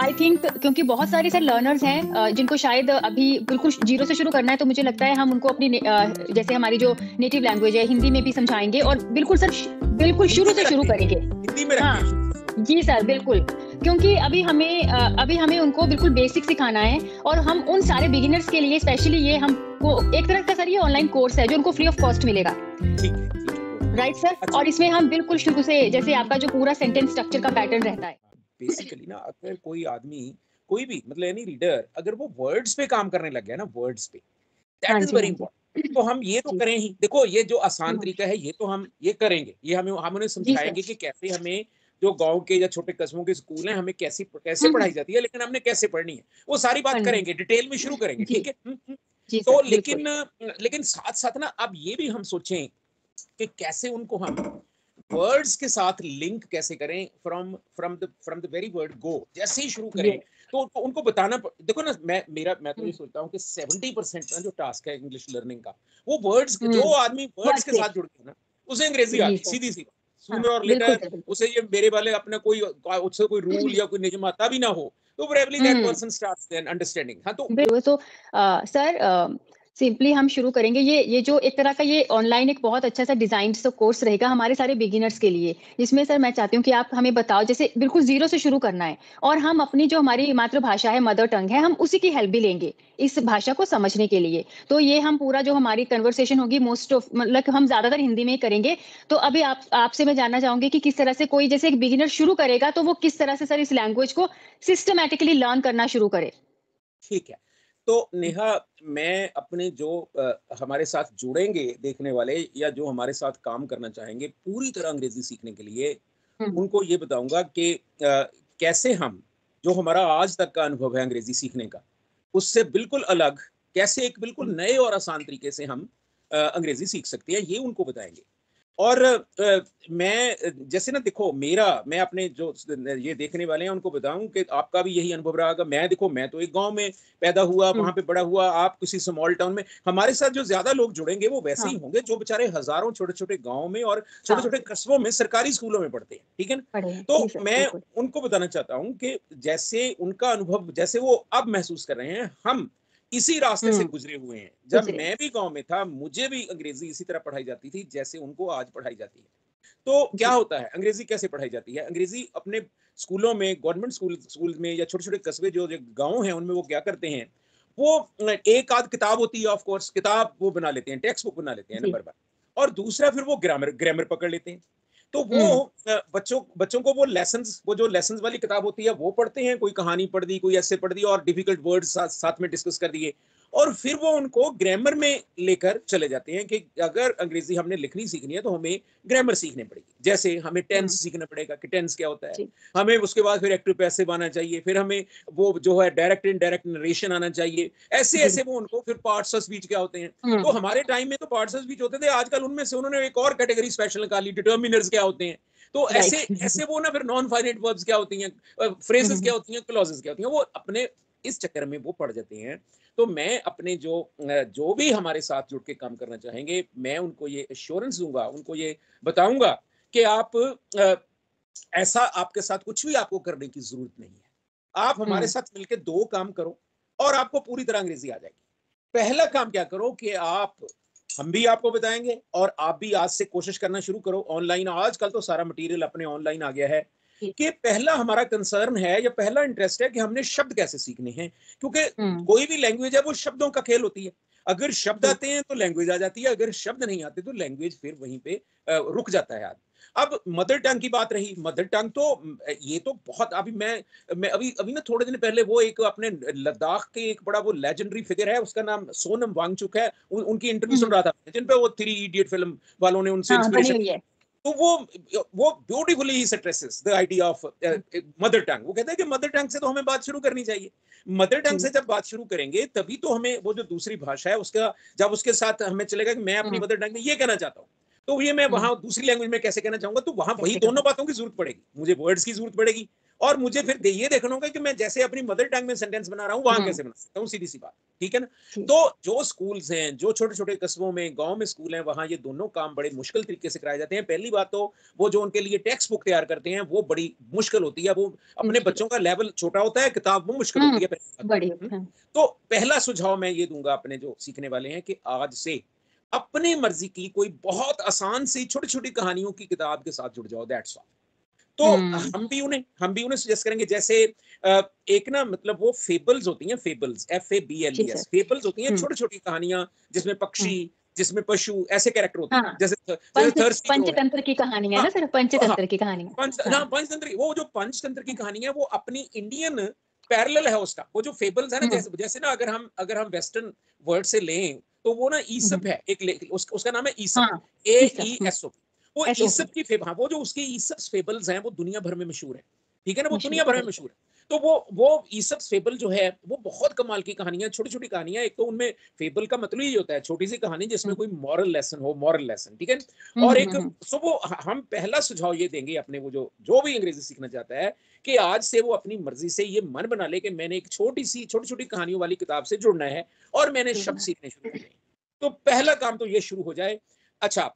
I think क्योंकि बहुत सारे सर लर्नर्स हैं जिनको शायद अभी बिल्कुल जीरो से शुरू करना है, तो मुझे लगता है हम उनको अपनी जैसे हमारी जो नेटिव लैंग्वेज है हिंदी में भी समझाएंगे और बिल्कुल सर बिल्कुल शुरू से शुरू करेंगे। हिंदी में हाँ जी सर, बिल्कुल, क्योंकि अभी हमें उनको बिल्कुल बेसिक सिखाना है और हम उन सारे बिगिनर्स के लिए स्पेशली ये हमको एक तरह का सर ये ऑनलाइन कोर्स है जो उनको फ्री ऑफ कॉस्ट मिलेगा। ठीक है राइट सर। अच्छा। और इसमें हम बिल्कुल शुरू से जैसे आपका जो पूरा सेंटेंस स्ट्रक्चर का पैटर्न रहता है बेसिकली ना, अगर कोई आदमी कोई भी मतलब एनी रीडर अगर वो वर्ड्स पे काम करने लग गया ना, वर्ड्स पे, हाँ दैट इज जी, वेरी हाँ जी। इंपॉर्टेंट। तो हम ये तो जी करें ही, देखो ये जो आसान हाँ तरीका है ये तो हम ये करेंगे, ये हम उन्हें जी सर। समझाएंगे कि कैसे हमें जो गांव के या छोटे कस्बों के स्कूल हैं हमें कैसे कैसे पढ़ाई जाती है, लेकिन हमने कैसे पढ़नी है वो सारी बात पढ़नी करेंगे, डिटेल में शुरू करेंगे, जी ठीक है। जी तो सर, बिल्कुल। लेकिन साथ साथ ना अब ये भी हम सोचें कि कैसे उनको हम वर्ड्स के साथ लिंक कैसे करें, from the very word go, जैसे ही शुरू करें ये तो उनको बताना देखो ना, मैं तो ये सोचता हूँ कि 70% ना जो टास्क है इंग्लिश लर्निंग का, वो वर्ड्स, जो आदमी वर्ड्स वर्ड के से साथ जुड़ते हैं ना उसे अंग्रेजी जी आती, सर। सीधी सी बात। हाँ, सूनर और बिल्कुल लेटर सर, बिल्कुल। उसे ये मेरे वाले अपना कोई उससे कोई रूल या कोई नियम आता भी ना हो, तो probably that person starts then understanding. हाँ तो बिल्कुल, तो सर सिंपली हम शुरू करेंगे ये जो एक तरह का ये ऑनलाइन एक बहुत अच्छा सा डिज़ाइन्ड सा कोर्स रहेगा हमारे सारे बिगिनर्स के लिए। जिसमें सर मैं चाहती हूँ कि आप हमें बताओ जैसे बिल्कुल ज़ीरो से शुरू करना है और हम अपनी जो हमारी मातृभाषा है, मदर टंग है, हम उसी की हेल्प भी लेंगे, इस भाषा को समझने के लिए। तो ये हम पूरा जो हमारी कन्वर्सेशन होगी मोस्ट ऑफ मतलब हम ज़्यादातर हिंदी में ही करेंगे। तो अभी आपसे मैं जानना चाहूँगी कि किस तरह से कोई जैसे एक बिगिनर शुरू करेगा तो वो किस तरह से सर इस लैंग्वेज को सिस्टमैटिकली लर्न करना शुरू करे? ठीक है। तो नेहा, मैं अपने जो हमारे साथ जुड़ेंगे देखने वाले या जो हमारे साथ काम करना चाहेंगे पूरी तरह अंग्रेजी सीखने के लिए, हुँ। उनको ये बताऊंगा कि कैसे हम, जो हमारा आज तक का अनुभव है अंग्रेजी सीखने का, उससे बिल्कुल अलग, कैसे एक बिल्कुल नए और आसान तरीके से हम अंग्रेजी सीख सकते हैं, ये उनको बताएंगे। और मैं जैसे ना देखो, मैं अपने जो ये देखने वाले हैं उनको बताऊं कि आपका भी यही अनुभव रहा होगा। मैं देखो, मैं तो एक गांव में पैदा हुआ, हुँ। वहां पे बड़ा हुआ, आप किसी स्मॉल टाउन में। हमारे साथ जो ज्यादा लोग जुड़ेंगे वो वैसे हाँ, ही होंगे जो बेचारे हजारों छोटे छोटे गाँव में और छोटे हाँ, छोटे कस्बों में सरकारी स्कूलों में पढ़ते हैं, ठीक है ना। पढ़े हैं। जी तो सर, मैं बिल्कुल। उनको बताना चाहता हूँ कि जैसे उनका अनुभव, जैसे वो अब महसूस कर रहे हैं, हम इसी रास्ते से हुँ, गुजरे हुए हैं। जब गुज़रे। मैं भी गांव में था मुझे भी अंग्रेजी इसी तरह पढ़ाई जाती थी जैसे उनको आज पढ़ाई जाती है। तो क्या जी। होता है, अंग्रेजी कैसे पढ़ाई जाती है? अंग्रेजी अपने स्कूलों में, गवर्नमेंट स्कूल में या छोटे छोटे कस्बे जो गांव हैं उनमें वो क्या करते हैं, वो एक आध किताब होती है, ऑफ कोर्स किताब वो बना लेते हैं, टेक्स्ट बुक बना लेते हैं, जी। नंबर 1। और दूसरा फिर वो ग्रामर ग्रामर पकड़ लेते हैं। तो वो हुँ, बच्चों बच्चों को वो जो लेसन्स वाली किताब होती है वो पढ़ते हैं, कोई कहानी पढ़ दी, कोई ऐसे पढ़ दी और डिफिकल्ट वर्ड साथ में डिस्कस कर दिए। और फिर वो उनको ग्रामर में लेकर चले जाते हैं कि अगर अंग्रेजी हमने लिखनी सीखनी है तो हमें ग्रामर सीखनी पड़ेगी। जैसे हमें टेंस हुँ, सीखना पड़ेगा कि टेंस क्या होता है, जी। हमें उसके बाद फिर एक्टिव पैसिव आना चाहिए, फिर हमें वो जो है डायरेक्ट इनडायरेक्ट नरेशन आना चाहिए। ऐसे जी। ऐसे वो उनको फिर पार्ट्स ऑफ स्पीच क्या होते हैं। हुँ, तो हमारे टाइम में तो पार्ट्स ऑफ स्पीच होते थे, आजकल उनमें से उन्होंने एक और कैटेगरी स्पेशल निकाली, डिटर्मिनर्स क्या होते हैं। तो ऐसे राइट। ऐसे वो ना फिर नॉन फाइनाइट वर्ब्स क्या होती हैं, हुँ, हुँ, फ्रेजेस क्या हुँ। होती हैं, क्लॉजेस क्या होती हैं, वो अपने इस चक्कर में वो पढ़ जाते हैं। तो मैं अपने जो भी हमारे साथ जुड़ के काम करना चाहेंगे, मैं उनको ये एश्योरेंस दूंगा, उनको ये बताऊंगा कि आप ऐसा आपके साथ कुछ भी आपको करने की जरूरत नहीं है। आप हमारे हुँ, साथ मिलकर 2 काम करो और आपको पूरी तरह अंग्रेजी आ जाएगी। पहला काम क्या करो कि हम भी आपको बताएंगे और आप भी आज से कोशिश करना शुरू करो ऑनलाइन। आजकल तो सारा मटेरियल अपने ऑनलाइन आ गया है। जी। कि पहला हमारा कंसर्न है या पहला इंटरेस्ट है कि हमने शब्द कैसे सीखने हैं, क्योंकि हुँ, कोई भी लैंग्वेज है वो शब्दों का खेल होती है। अगर शब्द जी। आते हैं तो लैंग्वेज आ जाती है, अगर शब्द नहीं आते तो लैंग्वेज फिर वहीं पे रुक जाता है आदमी। अब मदर टंग की बात रही, मदर टंग तो ये तो बहुत, अभी मैं अभी अभी ना थोड़े दिन पहले वो एक अपने लद्दाख के एक बड़ा वो लेजेंडरी फिगर है, उसका नाम सोनम वांगचुक है। उनकी इंटरव्यू हुँ, सुन हुँ। रहा था जिन पे वो थ्री इडियट फिल्म वालों ने उनसे हाँ, बनी इंस्पिरेशन। हुई है। तो वो beautifully he stresses the idea of hmm, mother tongue. वो कहते हैं कि मदर टंग से तो हमें बात शुरू करनी चाहिए। मदर टंग जी। से जब बात शुरू करेंगे तभी तो हमें वो जो दूसरी भाषा है उसका, जब उसके साथ हमें चलेगा कि मैं अपनी हुँ, मदर टंग में ये कहना चाहता हूँ, तो ये मैं हुँ, वहां दूसरी लैंग्वेज में कैसे कहना चाहूंगा, तो वहां वही कैसे करना दोनों है? बातों की जरूरत पड़ेगी, मुझे वर्ड्स की जरूरत पड़ेगी और मुझे फिर ये देखना होगा कि मैं जैसे अपनी मदर टंग में सेंटेंस बना रहा हूँ वहां कैसे बना सकता हूँ, सीधी सी बात, ठीक है ना। तो जो स्कूल्स हैं, जो छोटे छोटे कस्बों में, गांव में स्कूल हैं, वहां ये दोनों काम बड़े मुश्किल तरीके से कराए जाते हैं। पहली बात तो वो जो उनके लिए टेक्स्ट बुक तैयार करते हैं वो बड़ी मुश्किल होती है, वो अपने बच्चों का लेवल छोटा होता है, किताब वो मुश्किल होती है। तो पहला सुझाव मैं ये दूंगा अपने जो सीखने वाले हैं कि आज से अपने मर्जी की कोई बहुत आसान सी छोटी छोटी कहानियों की किताब के साथ जुड़ जाओ, दैट्स ऑल। तो हम भी उन्हें सजेस्ट करेंगे, जैसे एक ना मतलब वो फेबल्स होती हैं, फेबल्स, FABLES, फेबल्स होती हैं छोटी छोटी कहानियां जिसमें पक्षी, जिसमें पशु, ऐसे कैरेक्टर होते हैं, जैसे पंचतंत्र की कहानी है ना सर, पंचतंत्र की कहानी, पंचतंत्र, वो जो पंचतंत्र की कहानी है वो अपनी इंडियन पैरेलल है उसका। वो जो फेबल्स है ना, जैसे ना अगर हम वेस्टर्न वर्ड से लें तो वो ना ईसप है, उसका नाम है ईसप, AESOP। वो ईसप की फेबल, वो जो उसके ईसप फेबल्स हैं वो दुनिया भर में मशहूर है, ठीक है ना, वो दुनिया भर में मशहूर है। तो वो ईसप फेबल जो है वो बहुत कमाल की कहानियां, छोटी छोटी कहानियां। एक तो उनमें फेबल का मतलब ही होता है छोटी सी कहानी जिसमें कोई मॉरल लेसन हो, मॉरल लेसन, ठीक है। और एक सो वो हम पहला सुझाव ये देंगे अपने वो जो भी अंग्रेजी सीखना चाहता है कि आज से वो अपनी मर्जी से ये मन बना ले कि मैंने एक छोटी छोटी कहानियों वाली किताब से जुड़ना है और मैंने शब्द सीखने शुरू करने हैं। तो पहला काम तो ये शुरू हो जाए। अच्छा,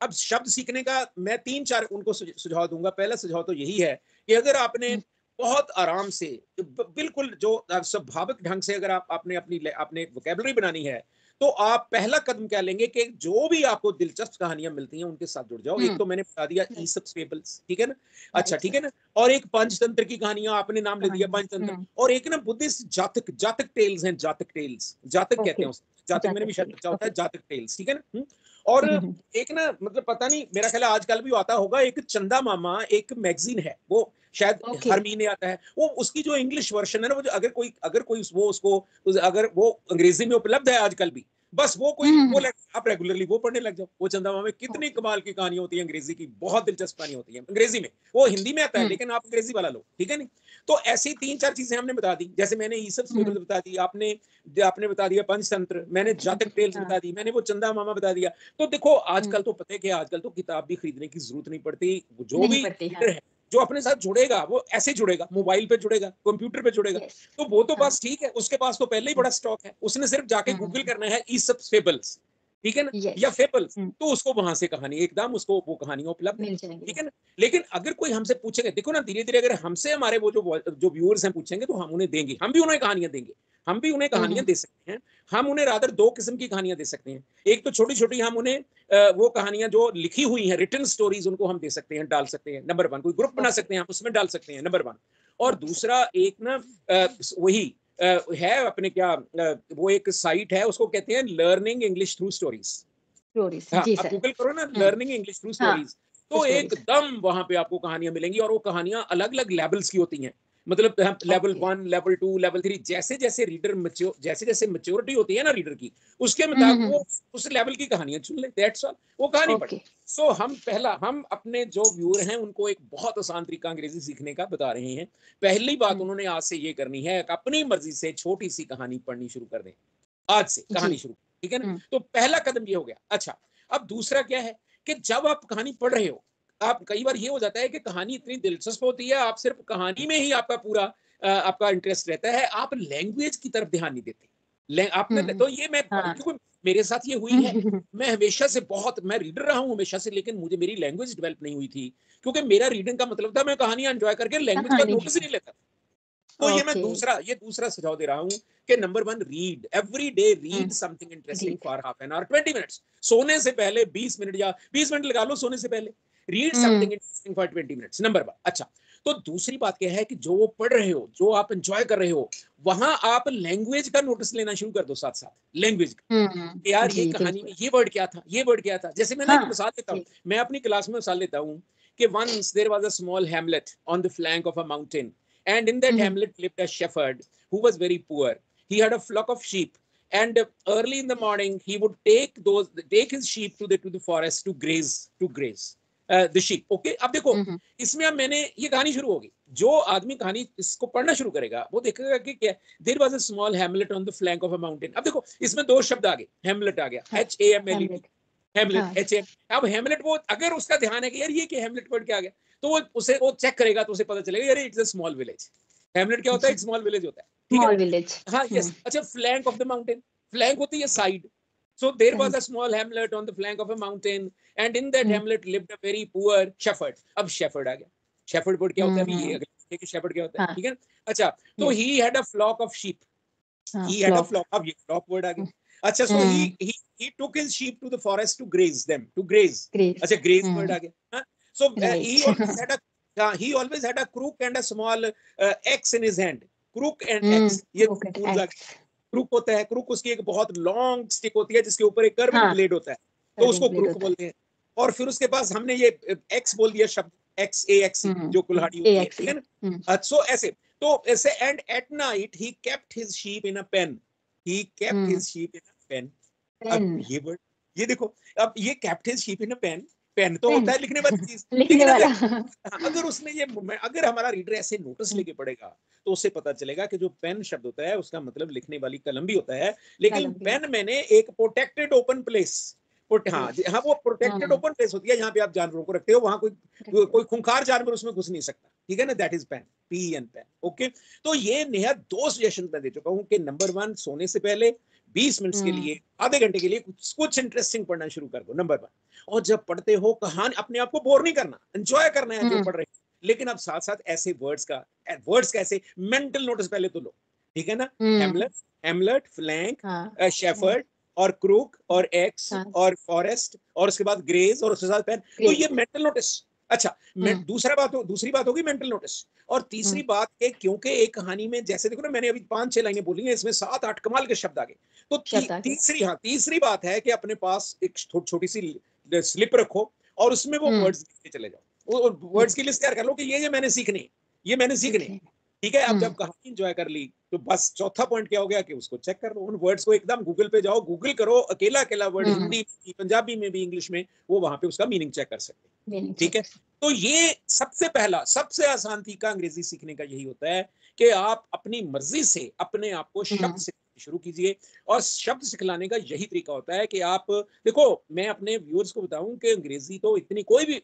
अब शब्द सीखने का मैं 3-4 उनको सुझाव दूंगा। पहला सुझाव तो यही है कि अगर आपने बहुत आराम से बिल्कुल जो स्वाभाविक ढंग से अगर आपने अपने वोकैबुलरी बनानी है तो आप पहला कदम क्या लेंगे कि जो भी आपको दिलचस्प कहानियां मिलती हैं उनके साथ जुड़ जाओ। एक तो मैंने बता दिया ईसप फेबल्स, ठीक है ना, अच्छा ठीक है ना, और एक पंचतंत्र की कहानियां आपने नाम ले दिया पंचतंत्र, और एक ना बुद्धिस्ट जातक टेल्स हैं, जातक टेल्स, जातक कहते हैं उसे, जातक मैंने भी शायद बच्चा होता है, जातक टेल्स, ठीक है ना। और एक ना मतलब पता नहीं, मेरा ख्याल आजकल भी आता होगा, एक चंदा मामा एक मैगजीन है, वो शायद हर महीने आता है, वो उसकी जो इंग्लिश वर्जन है ना, वो जो अगर कोई वो उसको अगर वो अंग्रेजी में उपलब्ध है आजकल भी, बस वो कोई वो आप रेगुलरली वो पढ़ने लग जाओ। वो चंदा मामा में कितनी कमाल की कहानी होती है अंग्रेजी की, बहुत दिलचस्प कहानी होती है अंग्रेजी में, वो हिंदी में आता है लेकिन आप अंग्रेजी वाला लो, ठीक है नहीं। तो ऐसी 3-4 चीजें हमने बता दी, जैसे मैंने ईसप फेबल्स बता दी, आपने बता दिया पंचतंत्र, मैंने जातक टेल्स बता दी, मैंने वो चंदा मामा बता दिया। तो देखो आजकल तो पता है कि आजकल तो किताब भी खरीदने की जरूरत नहीं पड़ती, जो भी रीडर है जो अपने साथ जुड़ेगा वो ऐसे जुड़ेगा, मोबाइल पे जुड़ेगा, कंप्यूटर पे जुड़ेगा, तो वो तो बस ठीक है, उसके पास तो पहले ही बड़ा स्टॉक है, उसने सिर्फ जाके गूगल करना है ईसप फेबल्स, ठीक है ना, या फेबल्स, तो उसको वहां से कहानी एकदम उसको वो कहानियां उपलब्ध है, ठीक है ना। लेकिन अगर कोई हमसे पूछेगा, देखो ना धीरे धीरे अगर हमसे हमारे वो जो व्यूअर्स हैं पूछेंगे तो हम उन्हें देंगे, हम भी उन्हें कहानियां देंगे, हम भी उन्हें कहानियां दे सकते हैं। हम उन्हें रादर 2 किस्म की कहानियां दे सकते हैं। एक तो छोटी छोटी हम उन्हें वो कहानियां जो लिखी हुई हैं, रिटन स्टोरीज, उनको हम दे सकते हैं, डाल सकते हैं, नंबर 1। कोई ग्रुप बना सकते हैं, हम उसमें डाल सकते हैं, नंबर 1। और दूसरा एक ना वही है अपने क्या वो एक साइट है, उसको कहते हैं लर्निंग इंग्लिश थ्रू स्टोरीज। हाँ, आप गूगल करो ना लर्निंग इंग्लिश थ्रू स्टोरीज, तो एकदम वहां पे आपको कहानियां मिलेंगी, और वो कहानियां अलग अलग लेवल्स की होती हैं, मतलब लेवल 1, लेवल 2, लेवल 3, जैसे जैसे रीडर जैसे जैसे मैच्योरिटी होती है ना रीडर की, उसके मुताबिक वो उस लेवल की कहानियां चुन ले, दैट्स ऑल, वो कहानी पढ़े। सो हम अपने जो व्यूअर हैं उनको एक बहुत आसान तरीका अंग्रेजी सीखने का बता रहे हैं। पहली बात उन्होंने आज से ये करनी है, अपनी मर्जी से छोटी सी कहानी पढ़नी शुरू कर दें, आज से कहानी शुरू, ठीक है ना। तो पहला कदम ये हो गया। अच्छा, अब दूसरा क्या है कि जब आप कहानी पढ़ रहे हो, आप कई बार ये हो जाता है कि कहानी इतनी दिलचस्प होती है, आप सिर्फ कहानी में ही आपका पूरा आपका इंटरेस्ट रहता है, आप लैंग्वेज की तरफ ध्यान नहीं देते। आपने तो ये मैं क्योंकि मेरे साथ ये हुई है, मैं हमेशा से मैं रीडर रहा हूं हमेशा से, लेकिन मुझे मेरी लैंग्वेज डेवलप नहीं हुई थी, क्योंकि मेरा रीडिंग का मतलब था मैं कहानियां एंजॉय करके लैंग्वेज का नोटिस ही नहीं लेता। तो ये मैं दूसरा सुझाव दे रहा हूं कि number 1, read every day, read something interesting for half an hour, 20 minutes, सोने से पहले 20 मिनट या 20 मिनट लगा लो सोने से पहले, read something interesting for 20 minutes, number 1। अच्छा, तो दूसरी बात क्या है कि जो वो पढ़ रहे हो, जो आप एंजॉय कर रहे हो, वहां आप लैंग्वेज का नोटिस लेना शुरू कर दो, साथ साथ लैंग्वेज का, यार ये कहानी में ये वर्ड क्या था, ये वर्ड क्या था। जैसे मैं ना एक मिसाल देता हूँ, मैं अपनी क्लास में मिसाल देता हूँ कि once there was a small hamlet on the flank of a mountain, and in that hamlet lived a shepherd who was very poor. He had a flock of sheep, and early in the morning he would take his sheep to the forest to graze the sheep. Okay, अब देखो इसमें अब मैंने ये कहानी शुरू होगी, जो आदमी कहानी इसको पढ़ना शुरू करेगा वो देखेगा कि क्या, there was a small hamlet on the flank of a mountain. अब देखो इसमें 2 शब्द आ गए, हैमलेट आ गया, HAMLET, हैमलेट, HM। अब हैमलेट, वो अगर उसका ध्यान है कि यार ये क्या हैमलेट वर्ड क्या आ गया, तो वो चेक करेगा तो उसे पता चलेगा यार it's a small village. Hamlet क्या होता है? एक स्मॉल विलेज होता है, ठीक स्मॉल है। विलेज। हाँ, यस। अच्छा, flank of the mountain, flank होती है side. So there was a small hamlet on the flank of a mountain, and in that hamlet lived a very poor shepherd. अब shepherd आ गया। shepherd word क्या होता है? अभी ये अगले कि shepherd क्या होता है, हाँ, ठीक है। अच्छा, तो he had a flock of sheep. हाँ, He had a flock. flock, अब ये flock word आ गया। अच्छा, so he took his sheep to the forest to graze them, to graze. Grace. अच्छा, graze word आ गया, हाँ। So right. he always had a crook and a small axe in his hand. Crook and axe, ये croquet tools आ गए। X. Crook होता है, crook उसकी एक बहुत लॉन्ग स्टिक होती है जिसके ऊपर एक कर्विंग हाँ, ब्लेड होता है, तो सर्विंग उसको प्लेट क्रूक होता है। बोलते हैं। और फिर उसके पास हमने ये एक्स बोल दिया शब्द, एक्स ए एक्स ई, जो कुल्हाड़ी ए होती है, एक्स ठीक ई। है ना। सो ऐसे, तो ऐसे, and at night he kept his sheep in a pen, he kept his sheep in a pen. Pen. अब ये वर्ड, ये देखो, अब ये kept his sheep in a pen, pen तो पेन। होता है लिखने वाली चीज, लिखने लेकिन वाला। अगर उसने ये, अगर हमारा रीडर ऐसे नोटिस लेके पढ़ेगा तो उसे पता चलेगा कि जो पेन शब्द होता है उसका मतलब लिखने वाली कलम भी होता है, लेकिन कलम भी पेन होता मैंने एक प्रोटेक्टेड ओपन प्लेस, हाँ है। हाँ, वो प्रोटेक्टेड ओपन प्लेस होती है जहाँ पे आप जानवरों को रखते हो, वहां कोई खूंखार जानवर उसमें घुस नहीं सकता, ठीक है ना। That is pen, P N pen, okay. तो ये नेहा 2 सजेशन मैं दे चुका हूँ कि नंबर 1, सोने से पहले 20 मिनट्स के लिए, आधे घंटे के लिए कुछ इंटरेस्टिंग पढ़ना शुरू कर दो, नंबर 1। और जब पढ़ते हो कहानी, अपने आप को बोर नहीं करना, एंजॉय करना है जो पढ़ रहे हैं, लेकिन अब साथ साथ ऐसे वर्ड्स का ऐसे मेंटल नोटिस पहले तो लो, ठीक है ना। हेमलेट, हेमलेट, फ्लैंक, हाँ, शेफर्ड और क्रूक और एक्स हाँ, और फॉरेस्ट और उसके बाद ग्रेज और उसके साथ पेन, तो ये ग्रेट। Mental notice. अच्छा, दूसरी बात होगी मेंटल नोटिस। और तीसरी बात है, क्योंकि एक कहानी में जैसे देखो ना, मैंने अभी 5-6 लाइनें बोली हैं, इसमें 7-8 कमाल के शब्द आ गए। तो शब्द आ गए। तीसरी बात है कि अपने पास एक छोटी सी स्लिप रखो और उसमें वो वर्ड्स लिखते चले जाओ, वर्ड्स की लिस्ट तैयार कर लो कि ये मैंने सीखने, ये मैंने सीखने, ठीक है। अब जब कहानी एंजॉय कर ली तो बस चौथा पॉइंट क्या हो गया कि उसको चेक कर लो, उन वर्ड्स को एकदम गूगल पे जाओ, गूगल करो अकेला अकेला वर्ड, हिंदी में, पंजाबी में भी, इंग्लिश में, वो वहां पे उसका मीनिंग चेक कर सकते हैं, ठीक है। तो ये सबसे पहला, सबसे आसान तरीका अंग्रेजी सीखने का यही होता है कि आप अपनी मर्जी से अपने आप को शब्द सिखाना शुरू कीजिए। और शब्द सिखलाने का यही तरीका होता है कि आप देखो, मैं अपने व्यूअर्स को बताऊं कि अंग्रेजी तो इतनी, कोई भी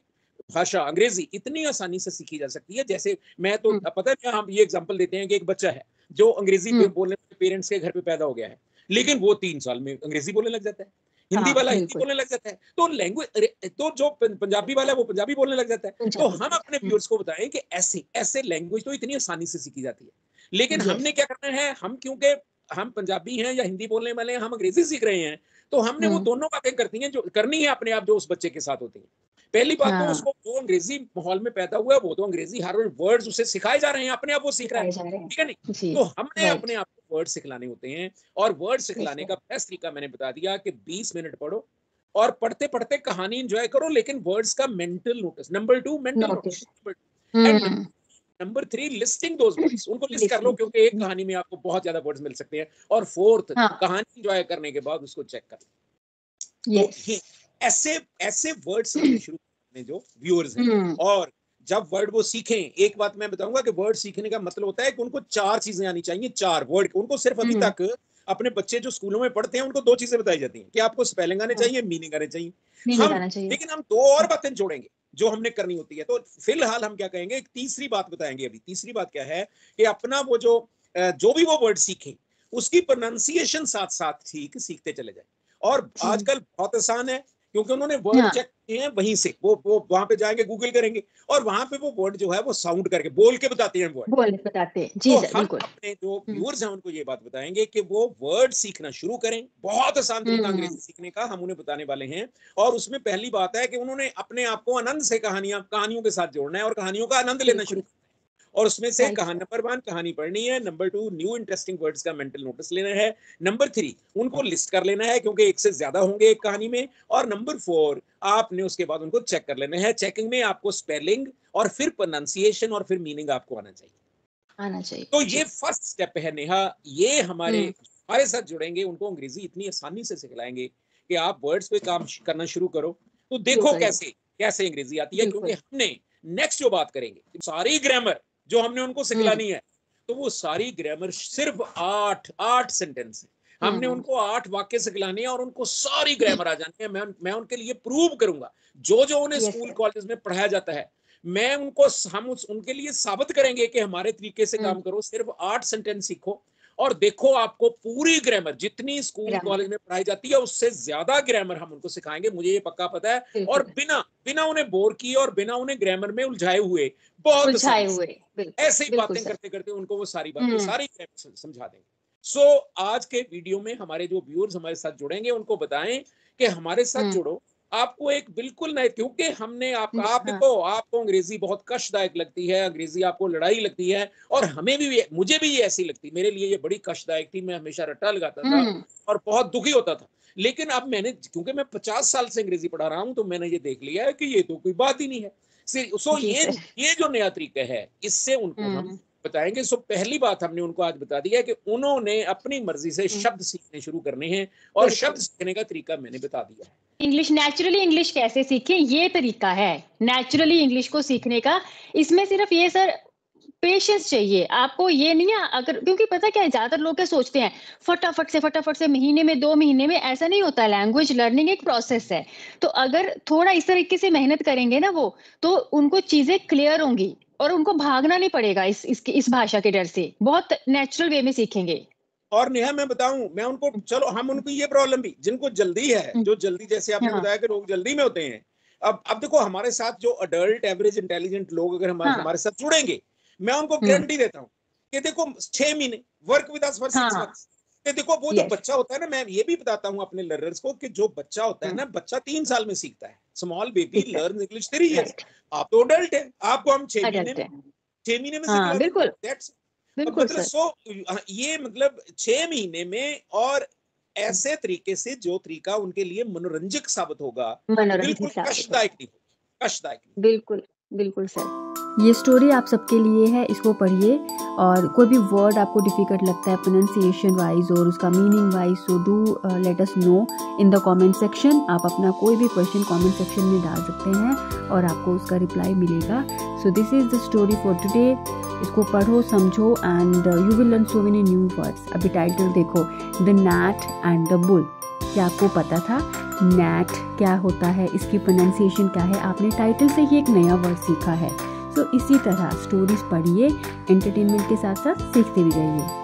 भाषा अंग्रेजी इतनी आसानी से सीखी जा सकती है। जैसे मैं तो पता है, हम ये एग्जांपल देते हैं कि एक बच्चा है जो अंग्रेजी बोलने वाले पेरेंट्स के घर पे पैदा हो गया है, लेकिन वो 3 साल में अंग्रेजी बोलने लग जाता है, हिंदी हाँ, वाला हिंदी बिल्कुल। बोलने लग जाता है, तो लैंग्वेज, तो जो पंजाबी वाला है वो पंजाबी बोलने लग जाता है। तो पंजाबी। हम अपने व्यूअर्स को बताएं कि ऐसे ऐसे लैंग्वेज तो इतनी आसानी से सीखी जाती है, लेकिन यस। हमने क्या करना है, हम क्योंकि हम पंजाबी हैं या हिंदी बोलने वाले हैं, हम अंग्रेजी सीख रहे हैं, तो हमने वो दोनों बातें करती हैं जो करनी है अपने आप, जो उस बच्चे के साथ होती है। पहली बात तो, हाँ, उसको जो अंग्रेजी माहौल में पैदा हुआ है वो तो अंग्रेजी, हर वर्ड्स उसे सिखाए जा रहे हैं, अपने आप वो सीख रहा है, सिखाए जा रहे हैं। ठीक है नहीं। जी। तो हमने राइट। अपने आप को वर्ड सिखलाने होते हैं, और वर्ड यस सिखलाने सर। का बेस्ट तरीका मैंने बता दिया कि 20 मिनट पढ़ो और पढ़ते पढ़ते कहानी एंजॉय करो, लेकिन वर्ड्स का mental notice, number 2 mental notice. Notice, and number 3 listing those words, उनको लिस्ट कर लो, लिसनिंग। क्योंकि एक कहानी में आपको बहुत ज्यादा वर्ड्स मिल सकते हैं। और फोर्थ, हाँ। कहानी एंजॉय करने के बाद उसको चेक कर लो। तो यस। ये ऐसे ऐसे वर्ड सीखने शुरू करने जो व्यूअर्स हैं, और जब वर्ड वो सीखें, एक बात मैं बताऊंगा कि वर्ड सीखने का मतलब होता है कि उनको 4 चीजें आनी चाहिए, 4 वर्ड। उनको सिर्फ अभी तक अपने बच्चे जो स्कूलों में पढ़ते हैं उनको 2 चीजें बताई जाती हैं कि आपको स्पेलिंग आने चाहिए, मीनिंग आने चाहिए। मीनिंग हम आना चाहिए। लेकिन हम 2 और बातें जोड़ेंगे जो हमने करनी होती है। तो फिलहाल हम क्या कहेंगे, एक तीसरी बात बताएंगे अभी। तीसरी बात क्या है कि अपना वो जो भी वो वर्ड सीखे उसकी प्रोनाउंसिएशन साथ साथ ठीक सीखते चले जाए। और आजकल बहुत आसान है, क्योंकि उन्होंने वर्ड हाँ, चेक किए हैं, वहीं से वो वहां पे जाएंगे, गूगल करेंगे, और वहां पे वो वर्ड जो है वो साउंड करके बोल के बताते हैं वर्ड। बोल बताते हैं। जी तो सर, हम बिल्कुल। अपने जो व्यूअर्स हैं उनको ये बात बताएंगे कि वो वर्ड सीखना शुरू करें। बहुत आसान तरीका अंग्रेजी सीखने का हम उन्हें बताने वाले हैं। और उसमें पहली बात है कि उन्होंने अपने आप को आनंद से कहानियों के साथ जोड़ना है और कहानियों का आनंद लेना शुरू बिल्कुल। करना है। और उसमें से राइट कहानी सर। नंबर 1 कहानी पढ़नी है, नंबर 2 न्यू इंटरेस्टिंग वर्ड्स का मेंटल नोटिस लेना है, नंबर 3 उनको लिस्ट कर लेना है क्योंकि एक से ज्यादा होंगे एक कहानी में, और नंबर 4 आपने उसके बाद उनको चेक कर लेना है। चेकिंग में आपको स्पेलिंग और फिर प्रोनाउंसिएशन और फिर मीनिंग आपको आना चाहिए। आना चाहिए। तो जी। ये फर्स्ट स्टेप है नेहा। ये हमारे साथ जुड़ेंगे उनको अंग्रेजी इतनी आसानी से सिखलाएंगे कि आप वर्ड्स पे काम करना शुरू करो, तो शुरू देखो करेंगे। कैसे कैसे अंग्रेजी आती है। क्योंकि बिल्कुल। हमने नेक्स्ट जो बात करेंगे, सारी ग्रामर जो हमने उनको सिखलानी है, तो वो सारी ग्रामर सिर्फ 8 सेंटेंस है। हमने उनको 8 वाक्य सिखलाने हैं और उनको सारी ग्रामर आ जानी है। मैं उनके लिए प्रूव करूंगा जो जो उन्हें यस स्कूल सर। कॉलेज में पढ़ाया जाता है, मैं उनको हम उनके लिए साबित करेंगे कि हमारे तरीके से काम करो, सिर्फ 8 सेंटेंस सीखो और देखो आपको पूरी ग्रामर जितनी स्कूल कॉलेज में पढ़ाई जाती है उससे ज्यादा ग्रामर हम उनको सिखाएंगे, मुझे ये पक्का पता है। और बिना उन्हें बोर किए और बिना उन्हें ग्रामर में उलझाए हुए, बहुत ऐसे ही बातें करते करते उनको वो सारी बातें सारी ग्रामर समझा देंगे। सो आज के वीडियो में हमारे जो व्यूअर्स हमारे साथ जुड़ेंगे उनको बताएं कि हमारे साथ जुड़ो, आपको एक बिल्कुल नए, क्योंकि हमने आप देखो, आपको अंग्रेजी बहुत कष्टदायक लगती है, अंग्रेजी आपको लड़ाई लगती है, और हमें भी, मुझे भी ये ऐसी लगती, मेरे लिए ये बड़ी कष्टदायक थी, मैं हमेशा रट्टा लगाता था और बहुत दुखी होता था। लेकिन अब मैंने, क्योंकि मैं 50 साल से अंग्रेजी पढ़ा रहा हूं, तो मैंने ये देख लिया है कि ये तो कोई बात ही नहीं है। सो ये जो नया तरीका है, इससे उनको हम बताएंगे। सो पहली बात हमने उनको आज बता दिया कि उन्होंने अपनी मर्जी से शब्द सीखने शुरू करने हैं, और शब्द सीखने का तरीका मैंने बता दिया है। इंग्लिश, नेचुरली इंग्लिश कैसे सीखें, ये तरीका है नेचुरली इंग्लिश को सीखने का। इसमें सिर्फ ये सर पेशेंस चाहिए आपको, ये नहीं है अगर, क्योंकि पता क्या है, ज्यादातर लोग क्या सोचते हैं फटाफट से महीने में 2 महीने में, ऐसा नहीं होता। लैंग्वेज लर्निंग एक प्रोसेस है, तो अगर थोड़ा इस तरीके से मेहनत करेंगे ना वो, तो उनको चीजें क्लियर होंगी और उनको भागना नहीं पड़ेगा इस भाषा के डर से, बहुत नेचुरल वे में सीखेंगे। और नेहा मैं बताऊं, मैं उनको, चलो हम उनको ये प्रॉब्लम भी, जिनको जल्दी है, जो जल्दी, जैसे आपने बताया कि लोग जल्दी में होते हैं, अब देखो हमारे साथ जो अडल्ट एवरेज इंटेलिजेंट लोग अगर हमारे साथ जुड़ेंगे, मैं उनको गारंटी देता हूं कि देखो 6 महीने work with us for 6 months. देखो वो जो बच्चा होता है ना, मैं ये भी बताता हूं अपने लर्नर्स को कि जो बच्चा होता है ना, बच्चा 3 साल में सीखता है। Small baby learn English 3 years. आप तो अडल्ट है, आपको हम 6 महीने में सिखा बिल्कुल मतलब ये मतलब 6 महीने में, और ऐसे तरीके से जो तरीका उनके लिए मनोरंजक साबित होगा, बिल्कुल कष्टदायक नहीं होगा, कष्टदायक। बिल्कुल सर। ये स्टोरी आप सबके लिए है, इसको पढ़िए, और कोई भी वर्ड आपको डिफिकल्ट लगता है प्रोनाउंसिएशन वाइज और उसका meaning wise, so do let us know in the comment section. आप अपना कोई भी क्वेश्चन कमेंट सेक्शन में डाल सकते हैं और आपको उसका रिप्लाई मिलेगा। So this is the story for today. इसको पढ़ो, समझो, and you will learn so many new words. अभी टाइटल देखो, the gnat and the bull. क्या आपको पता था gnat क्या होता है, इसकी प्रोनाउंसिएशन क्या है? आपने टाइटल से ही एक नया वर्ड सीखा है। तो इसी तरह स्टोरीज पढ़िए, एंटरटेनमेंट के साथ साथ सीखते भी रहिए।